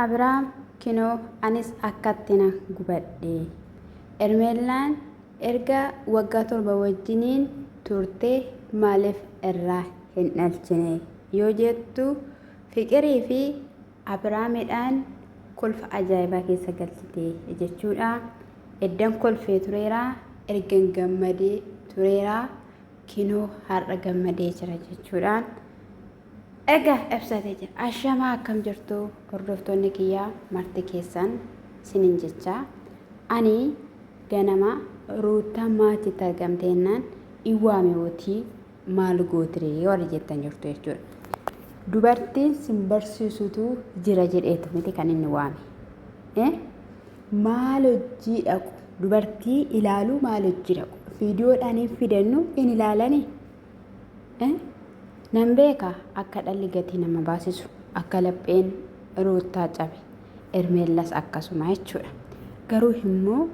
Abrahaam kinoo anis akkattina gubadhe. Ermeellaan erga waggaa 7 wajjiniin turte maaliif irraa hin dhalchine yoo jettu fiqirii fi Abrahaamidhaan kolfa ajaa'ibaa keessa galchite jechuudha. Eddan kolfee tureera, ergan gammadee tureera, kinoo har'a gammadee jira jechuudhaan egaa ibsatee jira. Ashamaa akkam jirtu hordoftoonni kiyyaa marti keessan sinin jecha ani ganama Ruutaa maatiitti argamteennaan iwaame wotii maal gootiree warri jettan jirtu jechuudha. Dubartiin sin barsiisutu jira jedheetu miti kan inni waame. Maal hojii dhaqu dubartii ilaaluu maal hojii dhaqu viidiyoodhaan hin fidannu in ilaalanii. Nan beeka akka dhalli gatii nama baasisu akka lapheen Ruutaa cabe Ermeellas akkasuma jechuudha. Garuu immoo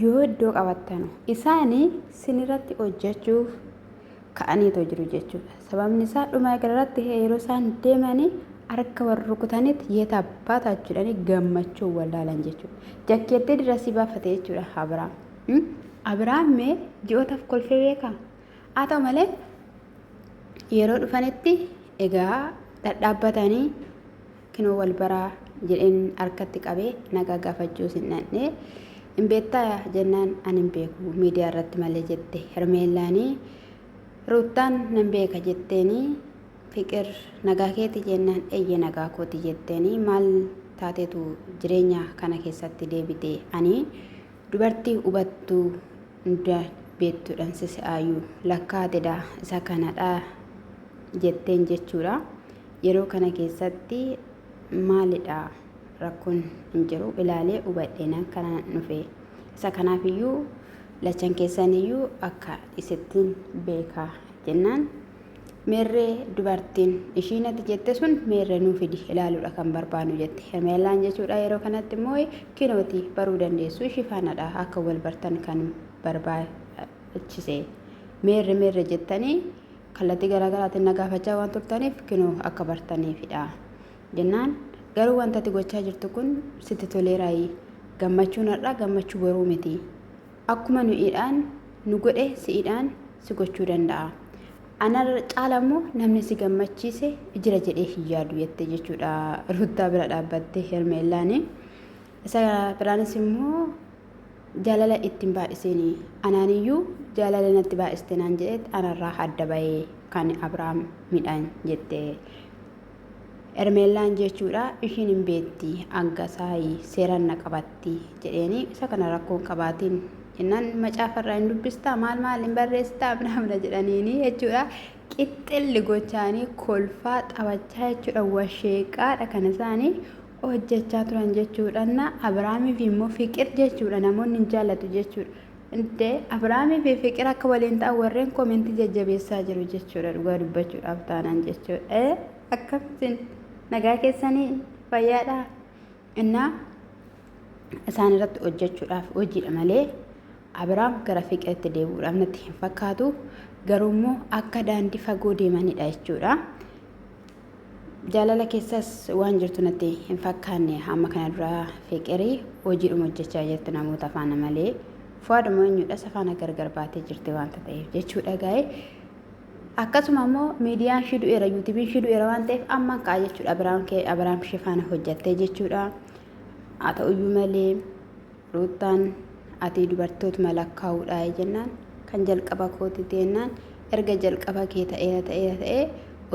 yoo iddoo qabattanu isaanii sinirratti hojjechuuf ka'aniitoo jiru jechuudha. Sababni isaa dhuma irratti yeroo isaan deemanii harka warra rukutanitti yeeta abbaa taachuudhaan gammachuu wallaalan jechuudha. Jakkeettee dirasii baafate jechuudha Abrahaam. Abrahaam mee ji'ootaaf kolfee beekaa? Haa ta'u malee yeroo dhufanitti egaa dhadhaabbatanii kinoo wal baraa jedheen harkatti qabee nagaa gaafachuu sin dhandhee hin beektaa jennaan ani hin beeku miidiyaa irratti malee jette Ermeellaanii. Ruutaan nan beeka jetteeni fiqir nagaa keeti jennaan eeyyee nagaa kooti jetteeni maal taateetu jireenya kana keessatti deebite ani dubartii hubattuu hunda beektuudhaan sisi'aayyuu lakkaatedha isa kanadha jetteen jechuudha. Yeroo kana keessatti maalidha rakkoon hin jiru ilaalee hubadheenaan kana dhufe isa kanaafiyyuu lachan keessaniyyuu akka isittiin beekaa jennaan meerree dubartiin ishiin ati jette sun meerree nuu fidi ilaaluudha kan barbaannu jette Ermeellaan jechuudha. Yeroo kanatti immoo kinooti baruu dandeessu ishii faanadha akka wal bartan kan barbaachise meerre jettanii kallattii garaagaraatiin nagaafachaa waan turtaniif kinoo akka bartaniifidha jennaan. Garuu wanta ati gochaa jirtu kun sitti toleeraayi gammachuun har'a gammachuu boruu miti. Akkuma nuyiidhaan nu godhe si'iidhaan si gochuu danda'a. Ana caala immoo namni si gammachiise jira jedhee hin yaadu jette jechuudha. Ruutaa bira dhaabbattee Ermeellaanii. Isa biraanis immoo jaalala ittiin baay'isanii anaaniyyuu jaalala natti baay'iste naan jedhetti anarraa adda bahee kan Abrahaam midhaan jette Ermeellaan jechuudha. Ishiin hin beekti hangasaayii seeraan na qabatti jedheeni isa kana rakkoon qabaatiin jennaan macaafarraa hin dubbistaa maal hin barreessitaa bina jedhaniini jechuudha. Qixxilli gochaanii kolfaa taphachaa jechuudha. Washeeqaadha kan isaanii hojjechaa turan jechuudha. Abrahaamiif immoo fiqir jechuudha namoonni hin jaallatu jechuudha. Abrahaamii fi fiqir akka waliin ta'an warreen koomentii jajjabeessaa jiru jechuudha. Dhugaa dubbachuudhaaf taanaan jechuudha. Akkamitti nagaa keessanii fayyaadha innaa isaan irratti hojjechuudhaaf hojiidha malee Abrahaam gara fiqiritti deebi'uudhaaf natti hin fakkaatu. Garuu immoo akka daandii fagoo deemanidha jechuudha. Jaalala keessas waan jirtu natti hin fakkaanne amma kana dura fiqirii hojiidhuma hojjechaa jirtu namoota faana malee fuudhuma eenyudha safaana gargar baatee jirti waanta ta'eef jechuudha gaa'e. Akkasuma immoo miidiyaan shidu'eera yuutuubiin shidu'eera waan ta'eef amma ka'a jechuudha. Abrahaam shifaana hojjattee jechuudha. Haa ta'uyyuu malee Ruutaan ati dubartootuma lakkaa'uudha jennaan kan jalqaba kooti teennaan erga jalqaba kee ta'ee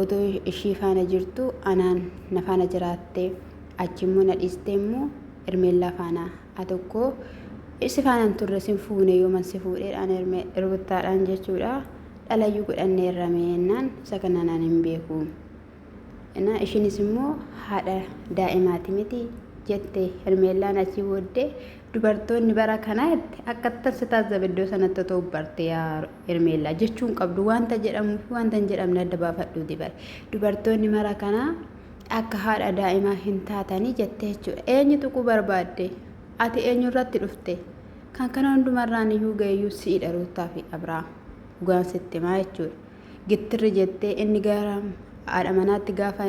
otoo ishii faana jirtu anaan na faana jiraattee achimmoo na dhiistee immoo Ermeellaa faana haa tokko si faanaan turre sin fuune yooman si fuudheedhaan Ruutaadhaan jechuudha. Dhalayyuu godhannee irrameennaan isa kana naan hin beeku. Ishiinis immoo haadha daa'imaati miti jette Ermeellaan achii booddee dubartoonni bara kanaatti akkattan si taasisa iddoo sanatti ta'u barte yaa Ermeellaa jechuun qabdu wanta jedhamu fi wanta hin jedhamne adda baafadhuuti bare. Dubartoonni mara kanaa akka haadha daa'imaa hin taatanii jette jechuudha. Eenyu tuquu barbaadde? Ati eenyu irratti dhufte? Kan kana hundumarraan iyyuu ga'iyyuu si'idha Ruutaa fi Abrahaam. Dhugaan sitti himaa jechuudha. Gittirri jettee inni gara haadha manaatti gaafa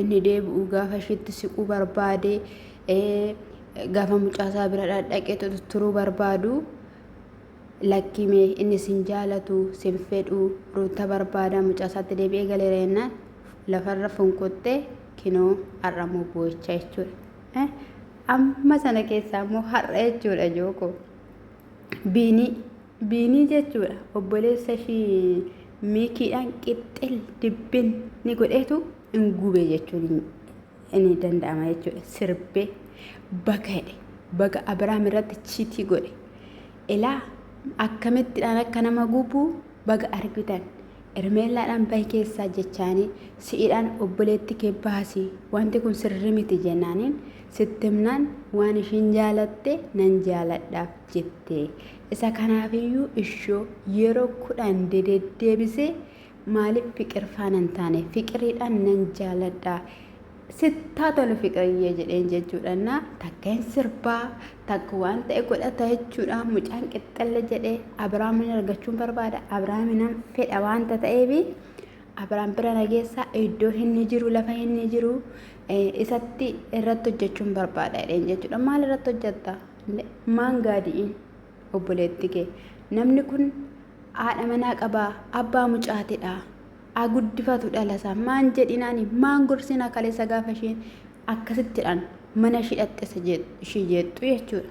inni deebi'u gaafa ishiitti siquu barbaade gaafa mucaasaa bira dhaqee turuu barbaadu lakkimee inni sin jaalatu sin fedhu Ruuta barbaada mucaasaatti deebi'ee galeera jennaan lafarra fonkottee kinoo har'amuu boo'ichaa jechuudha. Amma sana keessaa immoo har'a jechuudha jooko biinii jechuudha obboleessa ishii miikiidhaan qixxil dibbin ni godheetu hin gube jechuun inni danda'ama jechuudha. Sirbee baga Abiraam irratti chiitii godhe ilaa akkamittiidhaan akka nama gubuu baga argitan Ermeellaadhaan bahi keessaa jechaanii si'idhaan obboleetti kee baasii wanti kun sirrii miti jennaaniin sittimnaan waan ishiin jaalatte nan jaaladhaaf jette. Isa kanaafiyyuu ishoo yeroo 10 deddeebisee maaliif fiqir faanan taane fiqiriidhaan nan jaaladhaa sittaa tolu fiqiriyee jedheen jechuudha. Takka hin sirbaa takka waan ta'e godhata jechuudha. Mucaan qixxalle jedhee Abiraamin argachuun barbaada. Abiraamin fedha waanta ta'eefi Abiraam bira nageessaa iddoo inni jiru lafa inni jiru isatti irratti hojjechuun barbaada jedheen jechuudha. Maal irratti hojjetta? Maan gaadiin obboleetti kee namni kun haadha manaa qabaa abbaa mucaatidha. Aguddifatu dhalasaa maan jedhinaani maan gorsina kaleessa gaafa isheen akkasittiidhaan mana shidhatte ishii jettu jechuudha.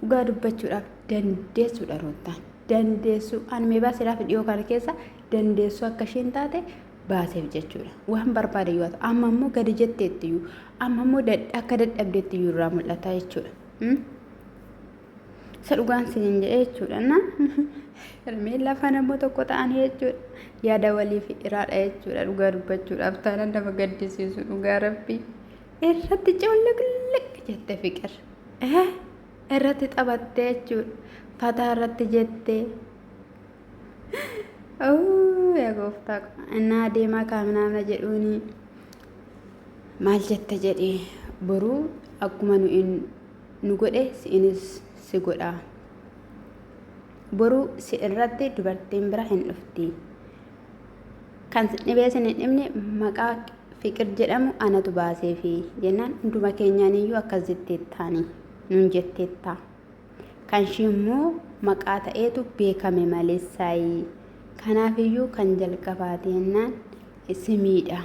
Dhugaa dubbachuudhaaf dandeessuudha Ruutaan dandeessu anmee baasiidhaaf dhiyoo kana keessa dandeessu akka isheen taate baaseef jechuudha. Waan barbaade yoo ta'u amma immoo gadi jetteettiyyuu amma immoo akka dadhabdeettiyyuu irraa mul'ata jechuudha. Isa dhugaan siin jedhee jechuudha. Ermeellaa faana immoo tokko ta'an jechuudha. Yaada waliif iraadha jechuudha. Dhugaa dubbachuudhaaf taanaan nama gaddisiisu dhugaa rabbii irratti cawlaqlaq jette fiqir irratti taphattee jechuudha. Fataa irratti jettee yaa gooftaa innaa deemaa kaaminaamna jedhuuni maal jette jedhee boruu akkuma nu godhe si'inis si godhaa. Boruu si irratti dubartiin bira hin dhufti. Kan dhibee sin hin dhibne maqaa fiqir jedhamu anatu baaseefi jennaan hunduma keenyaaniyyuu akkas jetteettaani nun jetteetta. Kan ishii immoo maqaa ta'eetu beekame maleessaayi. Kanaafiyyuu kan jalqabaati jennaan simiidha.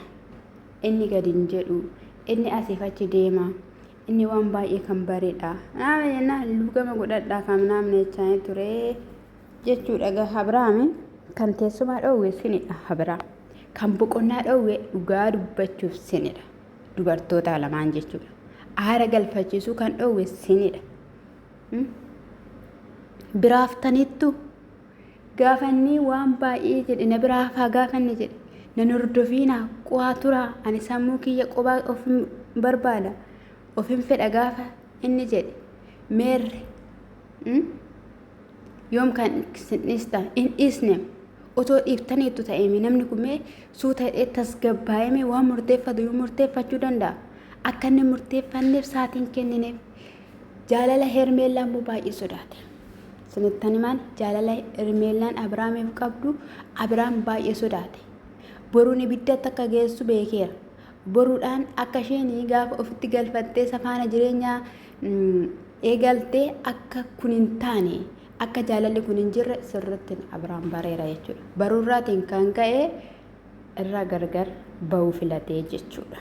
Inni gadi hin jedhu inni asiif achi deema. Inni waan baay'ee kan bareedha. Nama jennaan lugama godhadhaa kan namni jechaanii ture jechuudha. Abiraam kan teessumaa dhoowwe sinidha. Abiraam kan boqonnaa dhoowwe dhugaa dubbachuuf sinidha. Dubartoota lamaan jechuudha. Aara galfachiisuu kan dhoowwe sinidha. Biraaftaniittu gaafanni waan baay'ee jedhe na biraafaa gaafanni jedhe nan hordofiinaa qo'aa turaa ani sammuu kiyya qophaa ofin barbaada ofin fedha gaafa inni jedhe meerre yoom kan sinista in isne otoo dhiiftaniitu ta'eemi namni kun mee suuta hidhee tasgabbaa'ee waan murteeffatu yoo murteeffachuu danda'a akka inni murteeffanneef saatiin kennineef jaalala Hermeellaan immoo baay'ee sodaate. Sinittani maan jaalala Hermeellaan Abiraamiif qabdu Abiraam baay'ee sodaate. Boruun ibiddatti akka geessu beekeera. Boruudhaan akka isheen gaafa ofitti galfattee safaana jireenyaa eegaltee akka kun hin taane akka jaalalli kun hin jirre sirriitti Abiraam bareera jechuudha. Baruurraatiin kan ka'e irraa gargar ba'uu filatee jechuudha.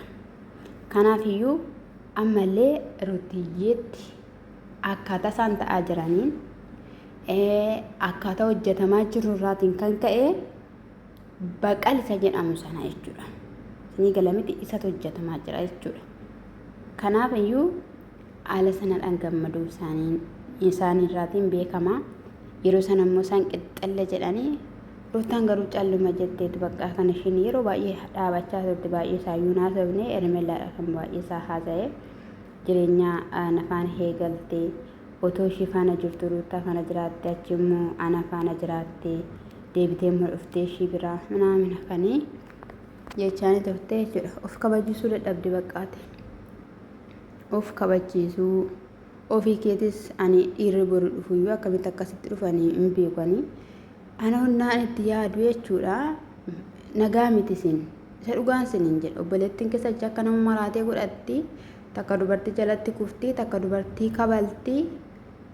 Kanaafiyyuu ammallee Ruutiyyeetti akkaataa isaan ta'aa jiraniin akkaataa hojjetamaa jirurraatiin kan ka'e baqalisa jedhamu sana jechuudha. Sinii galamiti isatu hojjetamaa jira jechuudha. Kanaafiyyuu haala sanadhaan gammaduu isaaniirraatiin beekamaa. Yeroo sana immoo isaan qixxalle jedhanii Ruutaan garuu calluma jetteetu bakka kan isheen yeroo baay'ee dhaabachaa turte baay'ee isaayyuu naasofne Hermeellaadha kan baay'ee isaa haasa'e jireenya nafaan eegaltee otoo ishee faana jirtu Ruutaa faana jiraatte achi immoo ana faana jiraatte deebitee immoo dhuftee ishii biraa naamina kanii jechaanii turte jechuudha. Of kabachiisuu dadhabde baqqaate. Of kabachiisuu ofii keetis ani dhiirri boru dhufuyyuu akkamitti akkasitti dhufanii hin beekanii ana hundaan itti yaadu jechuudha. Nagaa miti isa dhugaan siniin jedha obboleettiin keessa akka nama maraatee godhatti takka dubartii jalatti kuftii takka dubartii kabaltii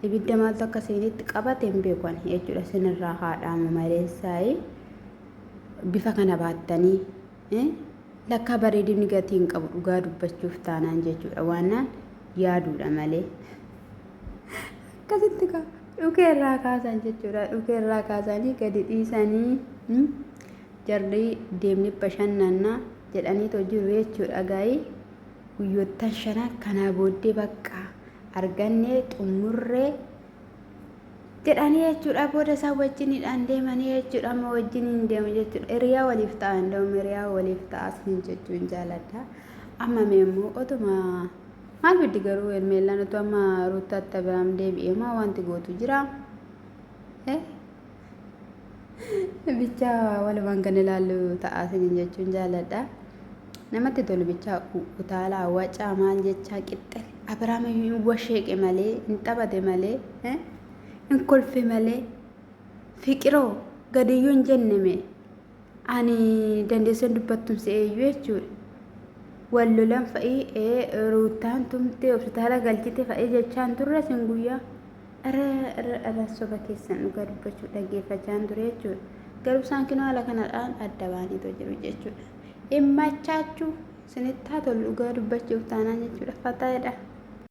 ibidda maaltu akka siinitti qabate hin beekan jechuudha sinirraa haadhaama maleessaayi bifa kana baattanii lakka bareedinni gatii hin qabu dhugaa dubbachuuf taanaan jechuudha waannaan yaaduudha malee akkasitti dhukeerraa kaasan jechuudha dhukeerraa kaasanii gadi dhiisanii jarri deemni bashannanaa jedhanii jiru jechuudha gaa'ii guyyoottan shanan kanaa booddee bakka argannee xumurree jedhanii jechuudha booda isaa wajjiniidhaan deemanii jechuudha amma wajjiniin deemu jechuudha hiriyaa waliif ta'a ndawum hiriyaa waliif ta'a sin jechuun jaaladha amma meemmoo otuma maal biddi garuu Hermeellaan utuu amma Ruutaatti Abiraam deebi'ee maa wanti gootu jira bicha walumaan kan ilaallu ta'a sin jechuun jaaladha namatti tolu bicha utaalaa wacaa maal jechaa qixxe Abiraam hin washeeqe malee hin taphate malee hin kolfe malee fiqiroo gadiyyuu hin jenneme ani dandeessan dubbattum se'eeyyuu jechuudha wallolan fa'ii Ruutaan tumtee hospitaala galchite fa'ii jechaan turre sin guyyaa irra soba keessan dhugaa dubbachuu dhaggeeffachaan ture jechuudha garuu isaan kinoo haala kanadhaan adda baaniitoo jiru jechuudha himmachaachuu sinitti haa tolu dhugaa dubbachuuf taanaan jechuudha fataa'edha.